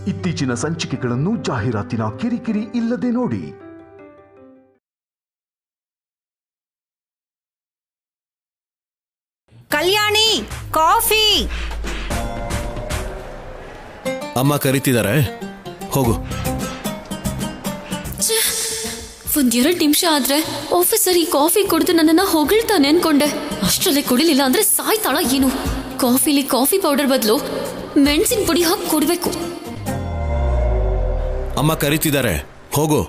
ಇತ್ತೀಚಿನ ಸಂಚಿಕೆಗಳನ್ನು ಜಾಹೀರಾತಿನ ಕಿರಿಕಿರಿ ಇಲ್ಲದೆ ನೋಡಿ. ಕಲ್ಯಾಣಿ, ಕಾಫಿ. ಅಮ್ಮ ಕರೀತಿದ್ದಾರೆ, ಹೋಗು. ಒಂದೆರಡು ನಿಮಿಷ ಆದ್ರೆ ಆಫೀಸರ್ ಈ ಕಾಫಿ ಕುಡಿದು ನನ್ನನ್ನ ಹೊಗಳ್ತಾನೆ ಅನ್ಕೊಂಡೆ. ಅಷ್ಟರಲ್ಲೇ ಕುಡಿಲಿಲ್ಲ ಅಂದ್ರೆ ಸಾಯ್ತಾಳ ಏನು. ಕಾಫಿಲಿ ಕಾಫಿ ಪೌಡರ್ ಬದಲು ಮೆಣಸಿನ ಪುಡಿ ಹಾಕಿ ಕೊಡ್ಬೇಕು. ಅಮ್ಮ ಕರೀತಿದ್ದಾರೆ, ಹೋಗು.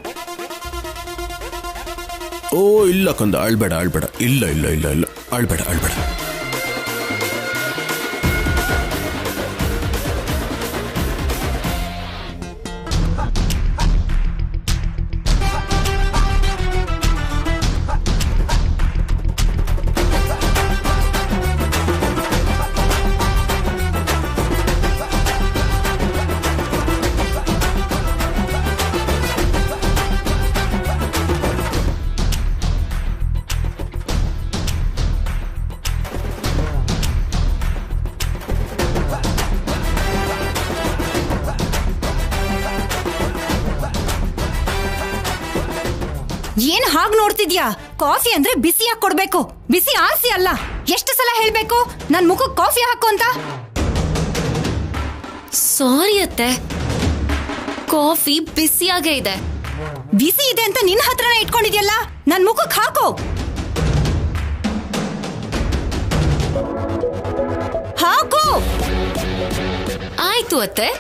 ಓ ಇಲ್ಲ ಕಂದ, ಅಳ್ಬೇಡ ಅಳ್ಬೇಡ. ಇಲ್ಲ ಇಲ್ಲ ಇಲ್ಲ ಇಲ್ಲ, ಅಳ್ಬೇಡ ಅಳ್ಬೇಡ. ಏನ್ ಹಾಗೆ ನೋಡ್ತಿದ್ಯಾ? ಕಾಫಿ ಅಂದ್ರೆ ಬಿಸಿಯಾಗಿ ಕೊಡ್ಬೇಕು, ಬಿಸಿ ಆರ್ಸಿ ಅಲ್ಲ. ಎಷ್ಟು ಸಲ ಹೇಳ್ಬೇಕು ನನ್ ಮುಖಕ್ಕೆ ಕಾಫಿ ಹಾಕು ಅಂತ? ಸಾರಿ ಅತ್ತೆ, ಕಾಫಿ ಬಿಸಿಯಾಗೇ ಇದೆ. ಬಿಸಿ ಇದೆ ಅಂತ ನಿನ್ನ ಹತ್ರನೇ ಇಟ್ಕೊಂಡಿದ್ಯಲ್ಲ, ನನ್ ಮುಖಕ್ಕೆ ಹಾಕು. ಹಾಕು. ಆಯ್ತು ಅತ್ತೆ.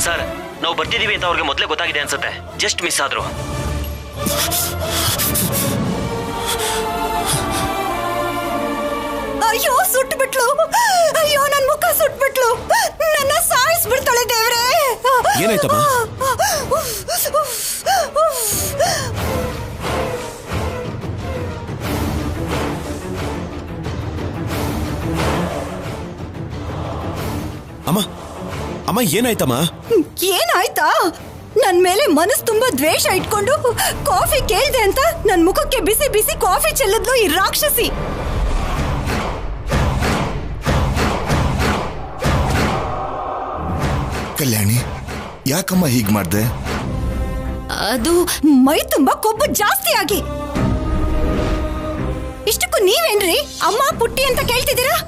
ಸರ್, ನಾವು ಬರ್ತಿದೀವಿ ಅಂತ ಅವ್ರಿಗೆ ಮೊದಲೇ ಗೊತ್ತಾಗಿದೆ ಅನ್ಸುತ್ತೆ. ಜಸ್ಟ್ ಮಿಸ್ ಆದ್ರು. ಅಯ್ಯೋ, ಸುಟ್ಬಿಟ್ಲು. ಅಯ್ಯೋ, ನನ್ ಮುಖ ಸುಟ್ಬಿಟ್ಲು. ನನ್ನ ಸಾಯಿಸ್ಬಿಡ್ತಾಳೆ ದೇವ್ರೆ. ಏನಾಯ್ತಮ್ಮ? ಅಮ್ಮ ಅಮ್ಮ ಏನಾಯ್ತಮ್ಮ? ಏನಾಯ್ತಾ? ನನ್ ಮೇಲೆ ಮನಸ್ಸು ತುಂಬಾ ದ್ವೇಷ ಇಟ್ಕೊಂಡು ಕಾಫಿ ಕೇಳ್ದೆ ಅಂತ ನನ್ ಮುಖಕ್ಕೆ ಬಿಸಿ ಬಿಸಿ ಕಾಫಿ ಚೆಲ್ಲಿದ್ಲು ಈ ರಾಕ್ಷಸಿ. ಕಲ್ಯಾಣಿ, ಯಾಕಮ್ಮ ಹೀಗ್ ಮಾಡ್ದೆ? ಅದು ಮೈ ತುಂಬಾ ಕೊಬ್ಬು ಜಾಸ್ತಿ ಆಗಿ. ಇಷ್ಟಕ್ಕೂ ನೀವೇನ್ರಿ ಅಮ್ಮ ಪುಟ್ಟಿ ಅಂತ ಕೇಳ್ತಿದ್ದೀರಾ?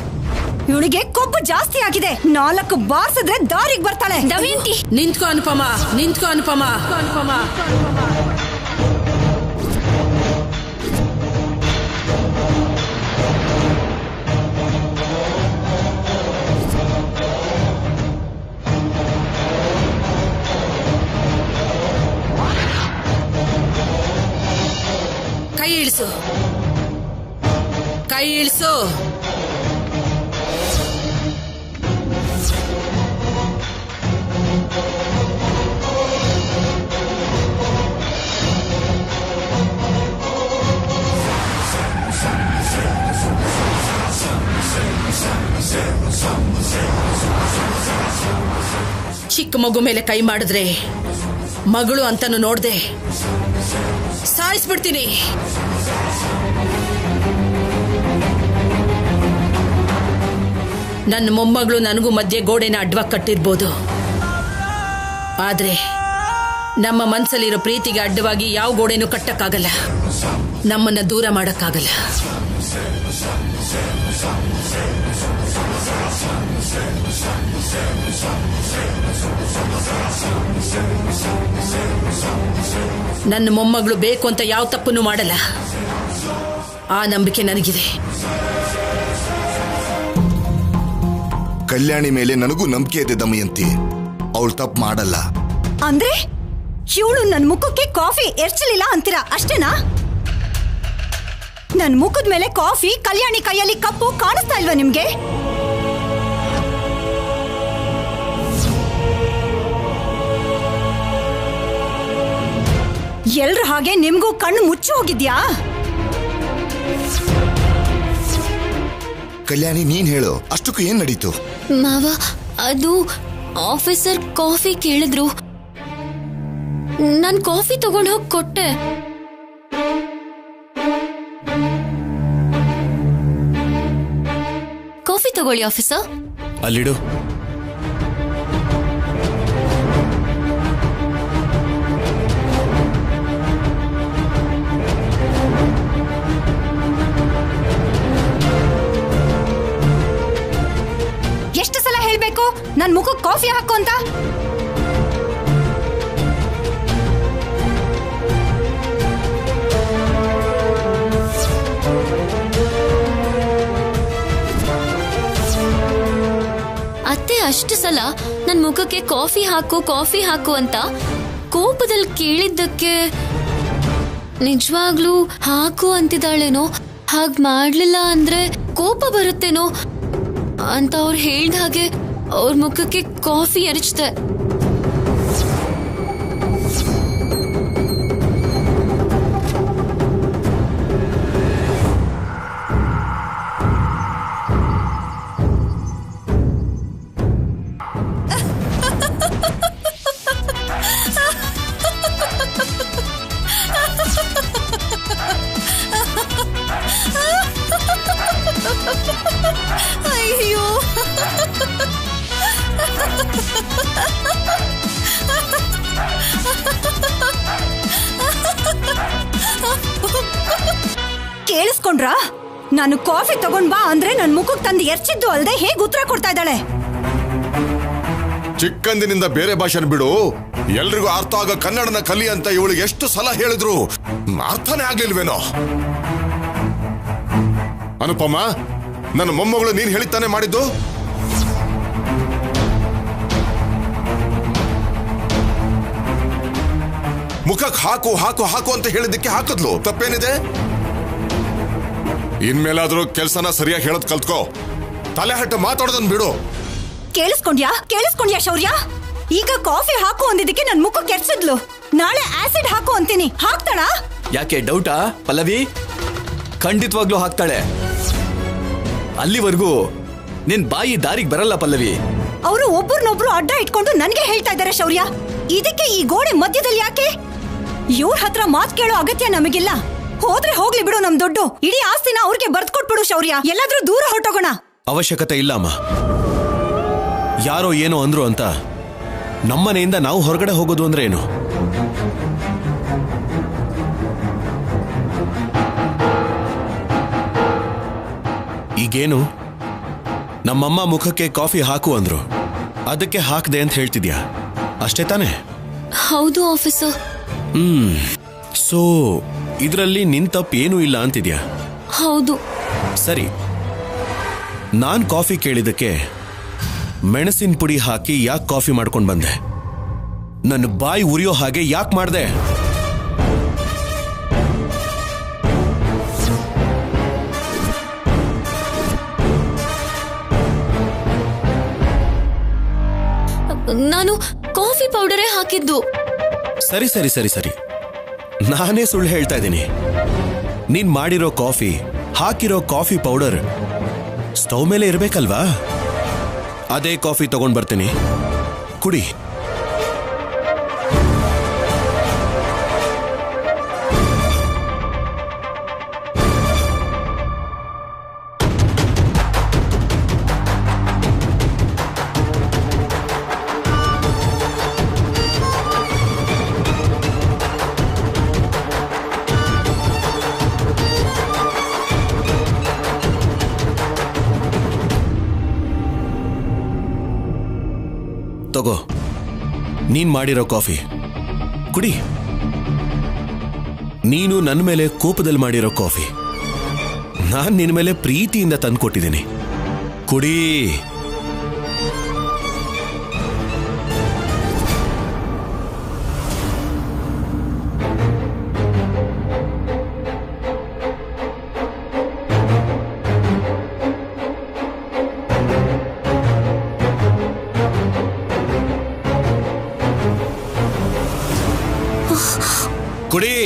ಇವಳಿಗೆ ಕೊಬ್ಬು ಜಾಸ್ತಿ ಆಗಿದೆ. 4 ಬಾರ್ಸಿದ್ರೆ ದಾರಿಗೆ ಬರ್ತಾಳೆ. ದಮಯಂತಿ, ನಿಂತ್ಕೋ ಅನುಪಮ, ನಿಂತ್ಕೋ ಅನುಪಮ. ಕೈ ಇಳಿಸು, ಕೈ ಇಳಿಸು. ಚಿಕ್ಕ ಮಗು ಮೇಲೆ ಕೈ ಮಾಡಿದ್ರೆ ಮಗಳು ಅಂತನೂ ನೋಡ್ದೆ ಸಾಯಿಸ್ಬಿಡ್ತೀನಿ. ನನ್ನ ಮೊಮ್ಮಗಳು ನನಗೂ ಮಧ್ಯೆ ಗೋಡೆನ ಅಡ್ವಾಗಿ ಕಟ್ಟಿರ್ಬೋದು, ಆದ್ರೆ ನಮ್ಮ ಮನಸ್ಸಲ್ಲಿರೋ ಪ್ರೀತಿಗೆ ಅಡ್ಡವಾಗಿ ಯಾವ ಗೋಡೆನೂ ಕಟ್ಟಕ್ಕಾಗಲ್ಲ, ನಮ್ಮನ್ನ ದೂರ ಮಾಡಕ್ಕಾಗಲ್ಲ. ನನ್ನ ಮೊಮ್ಮಗಳು ಬೇಕು ಅಂತ ಯಾವ ತಪ್ಪನ್ನು ಮಾಡಲ್ಲ, ಆ ನಂಬಿಕೆ ನನಗಿದೆ. ಕಲ್ಯಾಣಿ ಮೇಲೆ ನನಗೂ ನಂಬಿಕೆ ಇದೆ ದಮಯಂತಿ, ಅವಳು ತಪ್ಪು ಮಾಡಲ್ಲ. ಅಂದ್ರೆ ಇವಳು ನನ್ ಮುಖಕ್ಕೆ ಕಾಫಿ ಎರ್ಚಲಿಲ್ಲ ಅಂತೀರಾ ಅಷ್ಟೇನಾ? ನನ್ ಮುಖದ ಮೇಲೆ ಕಾಫಿ, ಕಲ್ಯಾಣಿ ಕೈಯಲ್ಲಿ ಕಪ್ಪು ಕಾಣಿಸ್ತಾ ಇಲ್ವಾ ನಿಮ್ಗೆ? ಎಲ್ರ ಹಾಗೆ ನಿಮ್ಗೂ ಕಣ್ಣು ಮುಚ್ಚಿ ಹೋಗಿದ್ಯಾ? ಕಲ್ಯಾಣಿ ನೀನ್ ಹೇಳು, ಅಷ್ಟಕ್ಕೂ ಏನ್ ನಡೀತು? ಮಾವ, ಅದು ಆಫೀಸರ್ ಕಾಫಿ ಕೇಳಿದ್ರು. ನಾನ್ ಕಾಫಿ ತಗೊಂಡು ಹೋಗಿ ಕೊಟ್ಟೆ. ಕಾಫಿ ತಗೊಳ್ಳಿ ಆಫೀಸರ್. ಅಲ್ಲಿಡು. ಎಷ್ಟು ಸಲ ಹೇಳ್ಬೇಕು ನನ್ ಮುಖಕ್ಕೆ ಕಾಫಿ ಹಾಕು ಅಂತ? ಅತ್ತೆ ಅಷ್ಟು ಸಲ ನನ್ ಮುಖಕ್ಕೆ ಕಾಫಿ ಹಾಕು ಅಂತ ಕೋಪದಲ್ಲಿ ಕೇಳಿದ್ದಕ್ಕೆ ನಿಜವಾಗ್ಲೂ ಹಾಕು ಅಂತಿದ್ದಾಳೇನೋ, ಹಾಗ್ ಮಾಡ್ಲಿಲ್ಲ ಅಂದ್ರೆ ಕೋಪ ಬರುತ್ತೇನೋ ಅಂತ ಅವ್ರು ಹೇಳ್ದ ಹಾಗೆ ಅವ್ರ ಮುಖಕ್ಕೆ ಕಾಫಿ ಎರಚ್ದೆ. ಅಯ್ಯೋ, ಕೇಳಿಸ್ಕೊಂಡ್ರಾ? ನಾನು ಕಾಫಿ ತಗೊಂಡ್ ಬಾ ಅಂದ್ರೆ ನನ್ ಮುಖಕ್ಕೆ ತಂದು ಎರ್ಚಿದ್ದು ಅಲ್ದೆ ಹೇಗ್ ಉತ್ತರ ಕೊಡ್ತಾ ಇದ್ದಾಳೆ? ಚಿಕ್ಕಂದಿನಿಂದ ಬೇರೆ ಭಾಷೆನ ಬಿಡು, ಎಲ್ರಿಗೂ ಅರ್ಥ ಆಗ ಕನ್ನಡನ ಕಲಿ ಅಂತ ಇವಳಿಗೆ ಎಷ್ಟು ಸಲ ಹೇಳಿದ್ರು ಅರ್ಥನೇ ಆಗ್ಲಿಲ್ವೇನೋ? ಅನುಪಮ, ನನ್ನ ಮೊಮ್ಮಗಳು ನೀನ್ ಹೇಳಿತಾನೆ ಮಾಡಿದ್ದು? ಮುಖಕ್ಕೆ ಹಾಕು ಹಾಕು ಹಾಕು ಅಂತ ಹೇಳಿದ್ದಕ್ಕೆ ಹಾಕಿದ್ಲು, ತಪ್ಪೇನಿದೆ? ಇನ್ಮೇಲಾದ್ರೂ ಕೆಲ್ಸನ ಸರಿಯಾಗಿ ಹೇಳೋದ್ ಕಲ್ತ್ಕೋ. ತಲೆ ಹಟ್ಟ ಮಾತಾಡೋದನ್ ಬಿಡು. ಕೇಳಿಸ್ಕೊಂಡ್ಯಾ ಶೌರ್ಯ? ಈಗ ಕಾಫಿ ಹಾಕು ಅಂದಿದ್ದಕ್ಕೆ ನನ್ ಮುಖಕ್ಕೆ ಎರ್ಚಿದ್ಲು. ನಾಳೆ ಆಸಿಡ್ ಹಾಕು ಅಂತೀನಿ, ಹಾಕ್ತಾಳಾ? ಯಾಕೆ ಡೌಟಾ ಪಲ್ಲವಿ? ಖಂಡಿತವಾಗ್ಲೂ ಹಾಕ್ತಾಳೆ. ಅಲ್ಲಿವರೆಗೂ ನಿನ್ ಬಾಯಿ ದಾರಿಗೆ ಬರಲ್ಲ ಪಲ್ಲವಿ. ಅವರು ಒಬ್ಬರನ್ನೊಬ್ರು ಅಡ್ಡ ಇಟ್ಕೊಂಡು ನನ್ಗೆ ಹೇಳ್ತಾ ಇದ್ದಾರೆ ಶೌರ್ಯ. ಇದಕ್ಕೆ ಈ ಗೋಡೆ ಮಧ್ಯದಲ್ಲಿ ಯಾಕೆ? ಇವ್ರ ಹತ್ರ ಮಾತ್ ಕೇಳೋ ಅಗತ್ಯ ನಮಗಿಲ್ಲ. ಹೋದ್ರೆ ಹೋಗ್ಲಿ ಬಿಡು, ನಮ್ ದುಡ್ಡು ಇಡೀ ಆಸ್ತಿನ ಅವ್ರಿಗೆ ಬರ್ದ್ಕೊಟ್ಬಿಡು ಶೌರ್ಯ. ಎಲ್ಲಾದ್ರೂ ದೂರ ಹೊರಟೋಗೋಣ. ಅವಶ್ಯಕತೆ ಇಲ್ಲ ಅಮ್ಮ. ಯಾರೋ ಏನೋ ಅಂದ್ರು ಅಂತ ನಮ್ಮನೆಯಿಂದ ನಾವು ಹೊರಗಡೆ ಹೋಗೋದು ಅಂದ್ರೆ ಏನು? ಈಗೇನು ನಮ್ಮಮ್ಮ ಮುಖಕ್ಕೆ ಕಾಫಿ ಹಾಕು ಅಂದ್ರು, ಅದಕ್ಕೆ ಹಾಕ್ದೆ ಅಂತ ಹೇಳ್ತಿದ್ಯಾ, ಅಷ್ಟೇ ತಾನೆ? ಹೌದು ಆಫೀಸರ್. ಸೊ ಇದರಲ್ಲಿ ನಿನ್ ತಪ್ಪು ಏನೂ ಇಲ್ಲ ಅಂತಿದ್ಯಾ? ಹೌದು. ಸರಿ, ನಾನ್ ಕಾಫಿ ಕೇಳಿದಕ್ಕೆ ಮೆಣಸಿನ ಪುಡಿ ಹಾಕಿ ಯಾಕೆ ಕಾಫಿ ಮಾಡ್ಕೊಂಡು ಬಂದೆ? ನನ್ನ ಬಾಯಿ ಉರಿಯೋ ಹಾಗೆ ಯಾಕೆ ಮಾಡ್ದೆ? ನಾನು ಕಾಫಿ ಪೌಡರೇ ಹಾಕಿದ್ದು. ಸರಿ ಸರಿ ಸರಿ ಸರಿ, ನಾನೇ ಸುಳ್ಳು ಹೇಳ್ತಾ ಇದ್ದೀನಿ. ನೀನ್ ಮಾಡಿರೋ ಕಾಫಿ, ಹಾಕಿರೋ ಕಾಫಿ ಪೌಡರ್ ಸ್ಟವ್ ಮೇಲೆ ಇರ್ಬೇಕಲ್ವಾ? ಅದೇ ಕಾಫಿ ತಗೊಂಡ್ ಬರ್ತೀನಿ, ಕುಡಿ. ತಗೋ, ನೀನ್ ಮಾಡಿರೋ ಕಾಫಿ ಕುಡಿ. ನೀನು ನನ್ನ ಮೇಲೆ ಕೋಪದಲ್ಲಿ ಮಾಡಿರೋ ಕಾಫಿ ನಾನ್ ನಿನ್ನ ಮೇಲೆ ಪ್ರೀತಿಯಿಂದ ತಂದ್ಕೊಟ್ಟಿದ್ದೀನಿ, ಕುಡಿ. ಕುಡಿ.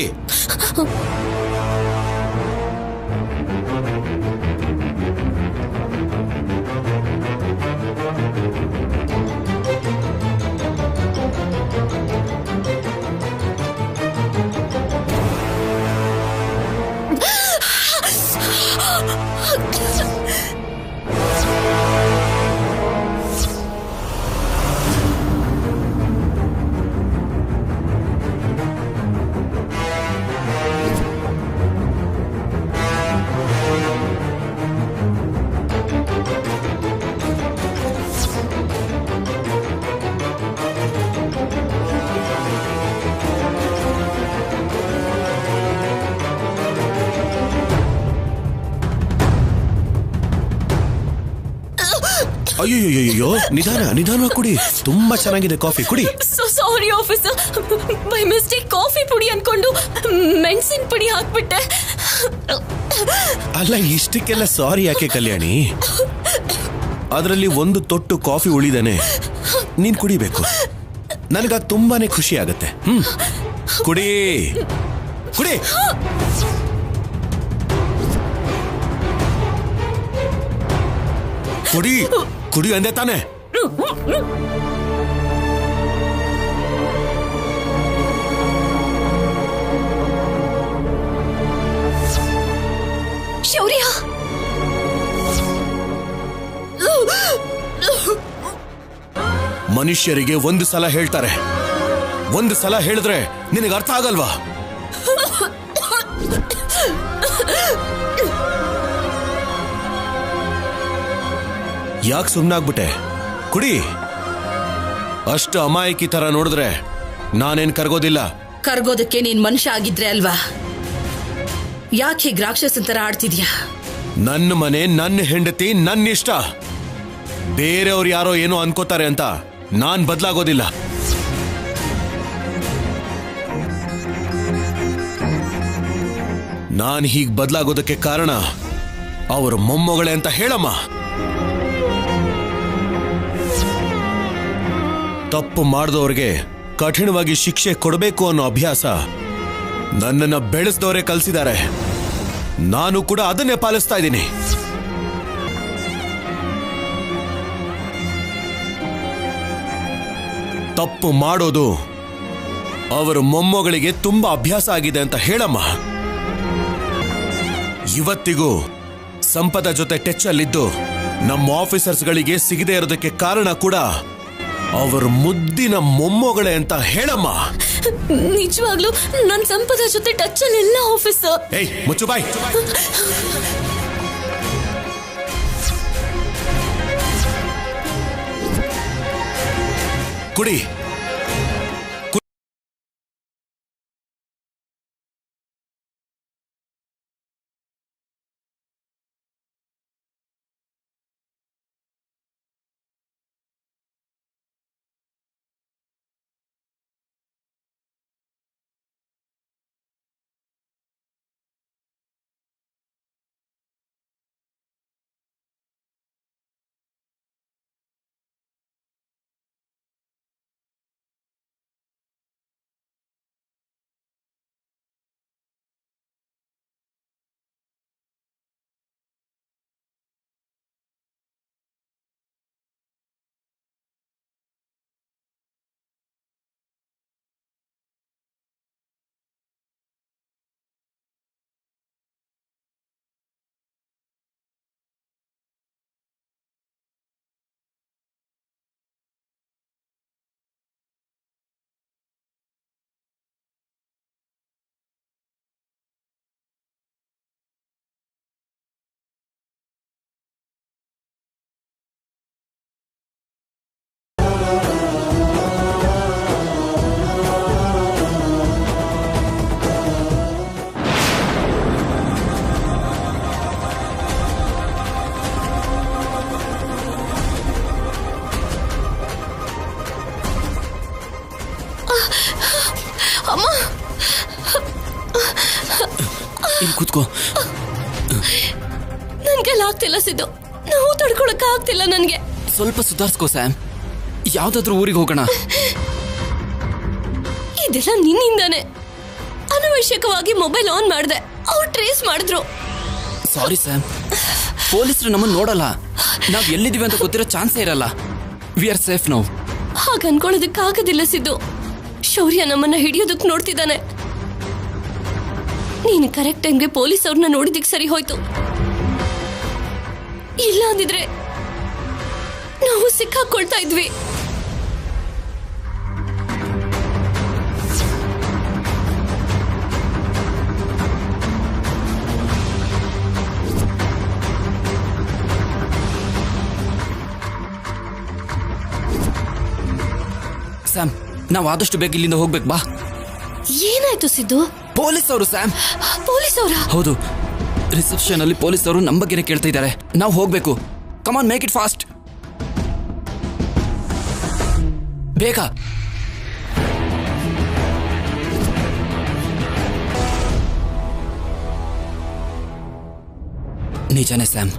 ಅಯ್ಯೋ ನಿಧಾನ ಕುಡಿ. ತುಂಬಾ ಚೆನ್ನಾಗಿದೆ ಕಾಫಿ, ಕುಡಿ. ಸಾರಿ ಆಫೀಸರ್, ಬೈ ಮಿಸ್ಟೇಕ್ ಕಾಫಿ ಪುಡಿ ಅನ್ಕೊಂಡು ಮೆಣಸಿನ ಪುಡಿ ಹಾಕ್ಬಿಟ್ಟೆ. ಅಲ್ಲ, ಇಷ್ಟಕ್ಕೆಲ್ಲ ಸಾರಿ ಯಾಕೆ ಕಲ್ಯಾಣಿ? ಅದರಲ್ಲಿ ಒಂದು ತೊಟ್ಟು ಕಾಫಿ ಉಳಿದಾನೆ, ನೀನ್ ಕುಡಿಬೇಕು. ನನಗ ತುಂಬಾನೇ ಖುಷಿ ಆಗತ್ತೆ. ಕುಡಿ ಕುಡಿ. ಕುಡಿ ಕುಡಿ ಅಂದೆ ತಾನೆ. ಶೌರ್ಯ, ಮನುಷ್ಯರಿಗೆ ಒಂದು ಸಲ ಹೇಳ್ತಾರೆ, ಒಂದು ಸಲ ಹೇಳಿದ್ರೆ ನಿನಗೆ ಅರ್ಥ ಆಗಲ್ವಾ? ಯಾಕೆ ಸುಮ್ಮನಾಗ್ಬಿಟ್ಟೆ? ಕುಡಿ. ಅಷ್ಟು ಅಮಾಯಕಿ ತರ ನೋಡಿದ್ರೆ ನಾನೇನ್ ಕರ್ಗೋದಿಲ್ಲ. ಕರ್ಗೋದಕ್ಕೆ ನೀನ್ ಮನುಷ್ಯ ಆಗಿದ್ರೆ ಅಲ್ವಾ? ಯಾಕೆ ರಾಕ್ಷಸನ್ ತರ ಆಡ್ತಿದ್ಯಾ? ನನ್ನ ಮನೆ, ನನ್ನ ಹೆಂಡತಿ, ನನ್ನ ಇಷ್ಟ. ಬೇರೆಯವ್ರು ಯಾರೋ ಏನೋ ಅನ್ಕೋತಾರೆ ಅಂತ ನಾನ್ ಬದಲಾಗೋದಿಲ್ಲ. ನಾನ್ ಹೀಗ್ ಬದಲಾಗೋದಕ್ಕೆ ಕಾರಣ ಅವ್ರ ಮೊಮ್ಮಗಳೇ ಅಂತ ಹೇಳಮ್ಮ. ತಪ್ಪು ಮಾಡಿದವ್ರಿಗೆ ಕಠಿಣವಾಗಿ ಶಿಕ್ಷೆ ಕೊಡಬೇಕು ಅನ್ನೋ ಅಭ್ಯಾಸ ನನ್ನನ್ನ ಬೆಳೆಸಿದವರೇ ಕಲಿಸಿದ್ದಾರೆ. ನಾನು ಕೂಡ ಅದನ್ನೇ ಪಾಲಿಸ್ತಾ ಇದ್ದೀನಿ. ತಪ್ಪು ಮಾಡೋದು ಅವರ ಮೊಮ್ಮಗಳಿಗೆ ತುಂಬಾ ಅಭ್ಯಾಸ ಆಗಿದೆ ಅಂತ ಹೇಳಮ್ಮ. ಇವತ್ತಿಗೂ ಸಂಪದ ಜೊತೆ ಟಚ್ ಅಲ್ಲಿದ್ದು ನಮ್ಮ ಆಫೀಸರ್ಸ್ಗಳಿಗೆ ಸಿಗದೆ ಇರೋದಕ್ಕೆ ಕಾರಣ ಕೂಡ ಅವರ ಮುದ್ದಿನ ಮೊಮ್ಮಗಳೇ ಅಂತ ಹೇಳಮ್ಮ. ನಿಜವಾಗ್ಲೂ ನನ್ ಸಂಪದ ಜೊತೆ ಟಚ್ ಅಲ್ಲಿ ಇಲ್ಲ ಆಫೀಸರ್. ಏಯ್, ಮುಚ್ಚು ಬಾಯ್. ಕುಡಿ. ಇಲ್ಲಿ ಕೂತ್ಕೋ. ನನ್ಗೆಲ್ಲ ಆಗ್ತಿಲ್ಲ ಸಿದ್ದು, ನಾವು ತಡ್ಕೊಳಕ್ ಆಗ್ತಿಲ್ಲ ನನ್ಗೆ. ಸ್ವಲ್ಪ ಸುಧಾರಿಸ್ಕೋ ಸ್ಯಾಮ್. ಯಾವ್ದಾದ್ರೂ ಊರಿಗೆ ಹೋಗೋಣ. ಇದೆಲ್ಲ ನಿನ್ನಿಂದಾನೆ. ಅನಾವಶ್ಯಕವಾಗಿ ಮೊಬೈಲ್ ಆನ್ ಮಾಡಿದೆ, ಅವ್ರು ಟ್ರೇಸ್ ಮಾಡಿದ್ರು. ಸಾರಿ ಸ್ಯಾಮ್, ಪೊಲೀಸರು ನಮ್ಮನ್ನು ನೋಡಲ್ಲ, ನಾವ್ ಎಲ್ಲಿದೀವಿ ಅಂತ ಗೊತ್ತಿರೋ ಚಾನ್ಸೇ ಇರಲ್ಲ. We are safe now. ಹಾಗ ಅನ್ಕೊಳ್ಳೋದಕ್ಕಾಗೋದಿಲ್ಲ ಸಿದ್ದು. ಶೌರ್ಯ ನಮ್ಮನ್ನ ಹಿಡಿಯೋದಕ್ಕೆ ನೋಡ್ತಿದ್ದಾನೆ. ನೀನು ಕರೆಕ್ಟ್ ಟೈಮ್ಗೆ ಪೊಲೀಸ್ ಅವ್ರನ್ನ ನೋಡಿದಿಕ್ ಸರಿ ಹೋಯ್ತು. ಇಲ್ಲ ಅಂದಿದ್ರೆ ನಾವು ಸಿಕ್ಕಾಕೊಳ್ತಾ ಇದ್ವಿ. ಸ್ಯಾಮ್, ನಾವು ಆದಷ್ಟು ಬೇಗ ಇಲ್ಲಿಂದ ಹೋಗ್ಬೇಕು, ಬಾ. ಏನಾಯ್ತು ಸಿದ್ದು? ಪೊಲೀಸ್ ಅವರು ಸ್ಯಾಮ್. ಪೊಲೀಸ್ ಅವರ? ಹೌದು, ರಿಸೆಪ್ಷನ್ ಅಲ್ಲಿ ಪೊಲೀಸ್ ಅವರು ನಮ್ಮ ಬಗ್ಗೆನೇ ಕೇಳ್ತಾ ಇದ್ದಾರೆ. ನಾವು ಹೋಗ್ಬೇಕು. Come on, make it fast. ಬೇಗ. ನಿಜಾನೇ ಸ್ಯಾಮ್,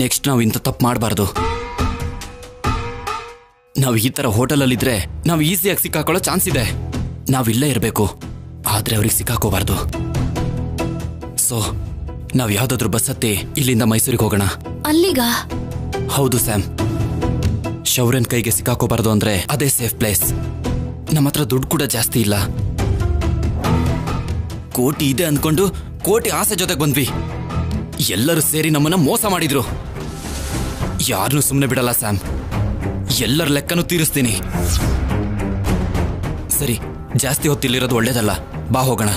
ನೆಕ್ಸ್ಟ್ ನಾವು ಇಂಥ ತಪ್ಪು ಮಾಡಬಾರ್ದು. ನಾವು ಈ ತರ ಹೋಟೆಲಲ್ಲಿದ್ರೆ ನಾವು ಈಸಿಯಾಗಿ ಸಿಕ್ಕಾಕೊಳ್ಳೋ ಚಾನ್ಸ್ ಇದೆ. ನಾವಿಲ್ಲೇ ಇರಬೇಕು, ಆದ್ರೆ ಅವ್ರಿಗೆ ಸಿಕ್ಕಾಕೋಬಾರ್ದು. ಸೊ ನಾವು ಯಾವ್ದಾದ್ರು ಬಸ್ ಹತ್ತಿ ಇಲ್ಲಿಂದ ಮೈಸೂರಿಗೆ ಹೋಗೋಣ. ಅಲ್ಲಿಗ? ಹೌದು ಸ್ಯಾಮ್, ಶೌರ್ಯನ್ ಕೈಗೆ ಸಿಕ್ಕಾಕೋಬಾರ್ದು ಅಂದ್ರೆ ಅದೇ ಸೇಫ್ ಪ್ಲೇಸ್. ನಮ್ಮ ಹತ್ರ ದುಡ್ಡು ಕೂಡ ಜಾಸ್ತಿ ಇಲ್ಲ. ಕೋಟಿ ಇದೆ ಅಂದ್ಕೊಂಡು ಕೋಟಿ ಆಸೆ ಜೊತೆಗೆ ಬಂದ್ವಿ. ಎಲ್ಲರೂ ಸೇರಿ ನಮ್ಮನ್ನ ಮೋಸ ಮಾಡಿದ್ರು. ಯಾರನ್ನೂ ಸುಮ್ಮನೆ ಬಿಡಲ್ಲ ಸ್ಯಾಮ್, ಎಲ್ಲರ ಲೆಕ್ಕನೂ ತೀರಿಸ್ತೀನಿ. ಸರಿ, ಜಾಸ್ತಿ ಹೊತ್ತಿಲ್ಲಿರೋದು ಒಳ್ಳೇದಲ್ಲ, ಬಾ ಹೋಗೋಣ.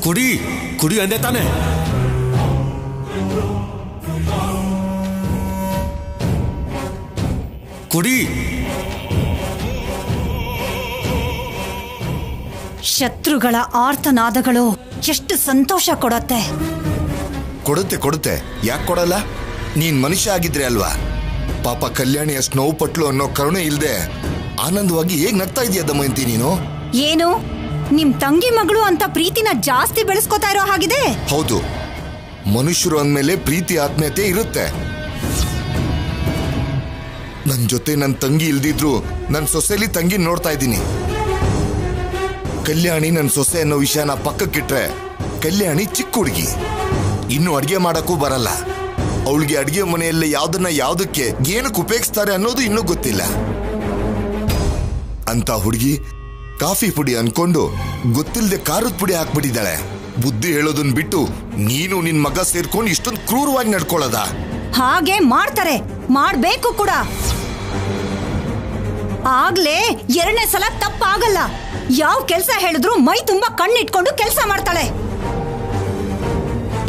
ಕುಡಿ ಕುಡಿ ಅಂದೆ ತಾನೆ. ಕುಡಿ. ಶತ್ರುಗಳ ಆರ್ತನಾದಗಳು ಎಷ್ಟು ಸಂತೋಷ ಕೊಡತ್ತೆ. ಕೊಡುತ್ತೆ. ಯಾಕೆ ಕೊಡಲ್ಲ? ನೀನ್ ಮನುಷ್ಯ ಆಗಿದ್ರೆ ಅಲ್ವಾ? ಪಾಪ ಕಲ್ಯಾಣಿ ಅಷ್ಟು ನೋವು ಪಟ್ಲು ಅನ್ನೋ ಕರುಣೆ ಇಲ್ದೆ ಆನಂದವಾಗಿ ಹೇಗ್ ನಗ್ತಾ ಇದೀಯ ದಮಯಂತಿ ನೀನು? ಏನು, ನಿಮ್ ತಂಗಿ ಮಗಳು ಅಂತ ಪ್ರೀತಿನ ಜಾಸ್ತಿ ಬೆಳೆಸ್ಕೊತಾ ಇರೋ ಹಾಗಿದೆ. ಹೌದು, ಮನುಷ್ಯರು ಅಂದ್ಮೇಲೆ ಪ್ರೀತಿ ಆತ್ಮೀಯತೆ ಇರುತ್ತೆ. ನನ್ ಜೊತೆ ನನ್ ತಂಗಿ ಇಲ್ದಿದ್ರು ನನ್ ಸೊಸೆಲಿ ತಂಗಿ ನೋಡ್ತಾ ಇದ್ದೀನಿ. ಕಲ್ಯಾಣಿ ನನ್ ಸೊಸೆ ಅನ್ನೋ ವಿಷಯನ ಪಕ್ಕಕ್ಕಿಟ್ರೆ ಕಲ್ಯಾಣಿ ಚಿಕ್ಕ ಹುಡುಗಿ, ಇನ್ನು ಅಡ್ಗೆ ಮಾಡಕ್ಕೂ ಬರಲ್ಲ. ಅವಳಿಗೆ ಅಡ್ಗೆ ಮನೆಯಲ್ಲಿ ಯಾವ್ದಕ್ಕೆ ಏನಕ್ಕೆ ಉಪಯೋಗಿಸ್ತಾರೆ ಅನ್ನೋದು ಇನ್ನೂ ಗೊತ್ತಿಲ್ಲ. ಅಂತ ಹುಡುಗಿ ಕಾಫಿ ಪುಡಿ ಅನ್ಕೊಂಡು ಗೊತ್ತಿಲ್ಲದೆ ಖಾರದ ಪುಡಿ ಹಾಕ್ಬಿಟ್ಟಿದ್ದಾಳೆ. ಬುದ್ಧಿ ಹೇಳೋದನ್ ಬಿಟ್ಟು ನೀನು ನಿನ್ ಮಗ ಸೇರ್ಕೊಂಡು ಇಷ್ಟೊಂದು ಕ್ರೂರವಾಗಿ ನಡ್ಕೊಳ್ಳೋದ? ಹಾಗೆ ಮಾಡ್ತಾರೆ, ಮಾಡ್ಬೇಕು ಕೂಡ. ಆಗ್ಲೇ ಎರಡನೇ ಸಲ ತಪ್ಪಾಗಲ್ಲ. ಯಾವ ಕೆಲ್ಸ ಹೇಳಿದ್ರು ಮೈ ತುಂಬಾ ಕಣ್ಣಿಟ್ಕೊಂಡು ಕೆಲ್ಸ ಮಾಡ್ತಾಳೆ.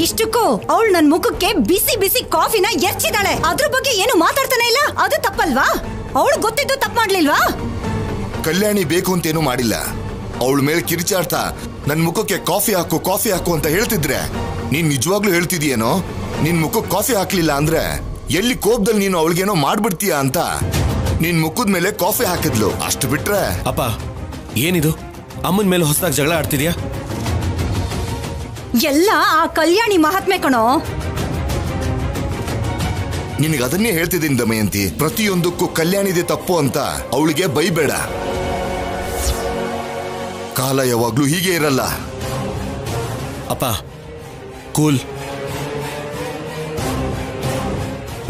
ಇಷ್ಟಕ್ಕೂ ಅವಳು ನನ್ ಮುಖಕ್ಕೆ ಬಿಸಿ ಬಿಸಿ ಕಾಫಿನ ಎರ್ಚಿದಾಳೆ. ಅದ್ರ ಬಗ್ಗೆ ಏನು ಮಾತಾಡ್ತಾನೆ ಇಲ್ಲ. ಅದು ತಪ್ಪಲ್ವಾ? ಅವಳು ಗೊತ್ತಿದ್ದು ತಪ್ಪು ಮಾಡ್ಲಿಲ್ವಾ? ಕಲ್ಯಾಣಿ ಬೇಕು ಅಂತೇನು ಮಾಡಿಲ್ಲ. ಅವಳ ಮೇಲೆ ಕಿರಿಚಾಡ್ತಾ ನನ್ ಮುಖಕ್ಕೆ ಕಾಫಿ ಹಾಕು ಅಂತ ಹೇಳ್ತಿದ್ರೆ ನೀನ್ ನಿಜವಾಗ್ಲೂ ಹೇಳ್ತಿದೀಯೇನೋ? ನಿನ್ ಮುಖಕ್ಕೆ ಕಾಫಿ ಹಾಕ್ಲಿಲ್ಲ ಅಂದ್ರೆ ಎಲ್ಲಿ ಕೋಪದಲ್ಲಿ ನೀನು ಅವಳಿಗೇನೋ ಮಾಡ್ಬಿಡ್ತೀಯ ಅಂತ ನಿನ್ ಮುಖದ ಮೇಲೆ ಕಾಫಿ ಹಾಕಿದ್ಲು. ಅಷ್ಟು ಬಿಟ್ರೆ. ಅಪ್ಪ, ಏನಿದು? ಅಮ್ಮನ ಮೇಲೆ ಹೊಸದಾಗಿ ಜಗಳ ಆಡ್ತಿದ್ಯಾ? ಎಲ್ಲ ಆ ಕಲ್ಯಾಣಿ ಮಹಾತ್ಮೆ ಕಣೋ. ನಿನಗೆ ಅದನ್ನೇ ಹೇಳ್ತಿದ್ದೀನಿ ದಮಯಂತಿ, ಪ್ರತಿಯೊಂದಕ್ಕೂ ಕಲ್ಯಾಣಿದೆ ತಪ್ಪು ಅಂತ ಅವಳಿಗೆ ಬೈಬೇಡ. ಕಾಲ ಯಾವಾಗ್ಲೂ ಹೀಗೆ ಇರಲ್ಲ. ಅಪ್ಪ ಕೂಲ್.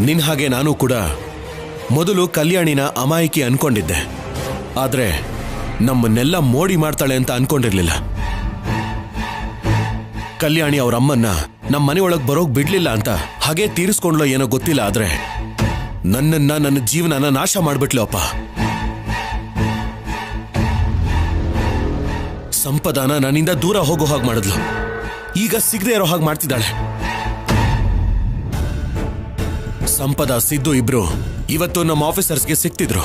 ನಿನ್ ಹಾಗೆ ನಾನು ಕೂಡ ಮೊದಲು ಕಲ್ಯಾಣಿನ ಅಮಾಯಕಿ ಅನ್ಕೊಂಡಿದ್ದೆ. ಆದ್ರೆ ನಮ್ಮನ್ನೆಲ್ಲ ಮೋಡಿ ಮಾಡ್ತಾಳೆ ಅಂತ ಅನ್ಕೊಂಡಿರ್ಲಿಲ್ಲ. ಕಲ್ಯಾಣಿ ಅವ್ರ ಅಮ್ಮನ್ನ ನಮ್ಮ ಮನೆಯೊಳಗೆ ಬರೋಕ್ ಬಿಡ್ಲಿಲ್ಲ ಅಂತ ಹಾಗೆ ತೀರಿಸ್ಕೊಂಡ್ಲೋ ಏನೋ ಗೊತ್ತಿಲ್ಲ. ಆದ್ರೆ ನನ್ನ ಜೀವನನ ನಾಶ ಮಾಡ್ಬಿಟ್ಲು ಅಪ್ಪ. ಸಂಪದಾನ ನನ್ನಿಂದ ದೂರ ಹೋಗೋ ಹಾಗೆ ಮಾಡಿದ್ಲು. ಈಗ ಸಿಗದೆ ಇರೋ ಹಾಗೆ ಮಾಡ್ತಿದ್ದಾಳೆ. ಸಂಪದ, ಸಿದ್ದು ಇಬ್ರು ಇವತ್ತು ನಮ್ಮ ಆಫೀಸರ್ಸ್ಗೆ ಸಿಕ್ತಿದ್ರು.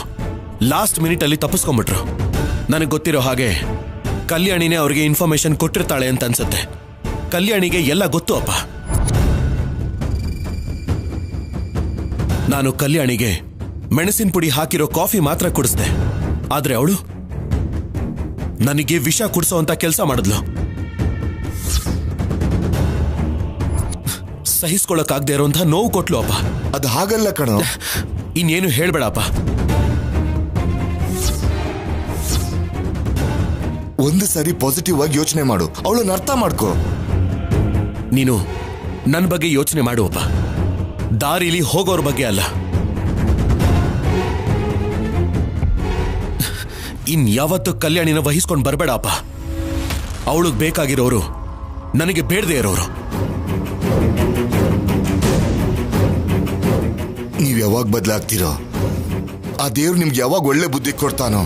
ಲಾಸ್ಟ್ ಮಿನಿಟ್ ಅಲ್ಲಿ ತಪ್ಪಿಸ್ಕೊಂಡ್ಬಿಟ್ರು. ನನಗೆ ಗೊತ್ತಿರೋ ಹಾಗೆ ಕಲ್ಯಾಣಿನೇ ಅವ್ರಿಗೆ ಇನ್ಫಾರ್ಮೇಶನ್ ಕೊಟ್ಟಿರ್ತಾಳೆ ಅಂತ ಅನ್ಸುತ್ತೆ. ಕಲ್ಯಾಣಿಗೆ ಎಲ್ಲ ಗೊತ್ತು ಅಪ್ಪ. ನಾನು ಕಲ್ಯಾಣಿಗೆ ಮೆಣಸಿನ ಪುಡಿ ಹಾಕಿರೋ ಕಾಫಿ ಮಾತ್ರ ಕುಡಿಸ್ದೆ. ಆದ್ರೆ ಅವಳು ನನಗೆ ವಿಷ ಕುಡಿಸೋ ಅಂತ ಕೆಲಸ ಮಾಡಿದ್ಲು. ಸಹಿಸ್ಕೊಳ್ಳೋಕಾಗದೆ ಇರೋಂಥ ನೋವು ಕೊಟ್ಲು ಅಪ್ಪ. ಅದು ಹಾಗಲ್ಲ ಕಣೋ. ಇನ್ನೇನು ಹೇಳ್ಬೇಡಪ್ಪ. ಒಂದು ಸರಿ ಪಾಸಿಟಿವ್ ಆಗಿ ಯೋಚನೆ ಮಾಡು, ಅವಳನ್ನ ಅರ್ಥ ಮಾಡ್ಕೋ. ನೀನು ನನ್ನ ಬಗ್ಗೆ ಯೋಚನೆ ಮಾಡುವಪ್ಪ, ದಾರಿಲಿ ಹೋಗೋರ ಬಗ್ಗೆ ಅಲ್ಲ. ಇನ್ಯಾವತ್ತು ಕಲ್ಯಾಣಿನ ವಹಿಸ್ಕೊಂಡು ಬರಬೇಡಪ್ಪ. ಅವಳಿಗೆ ಬೇಕಾಗಿರೋರು ನನಗೆ ಬೇಡದೇ ಇರೋರು. ನೀವ್ ಯಾವಾಗ ಬದಲಾಗ್ತಿರೋ, ಆ ದೇವ್ರು ನಿಮ್ಗೆ ಯಾವಾಗ ಒಳ್ಳೆ ಬುದ್ಧಿ ಕೊಡ್ತಾನೋ.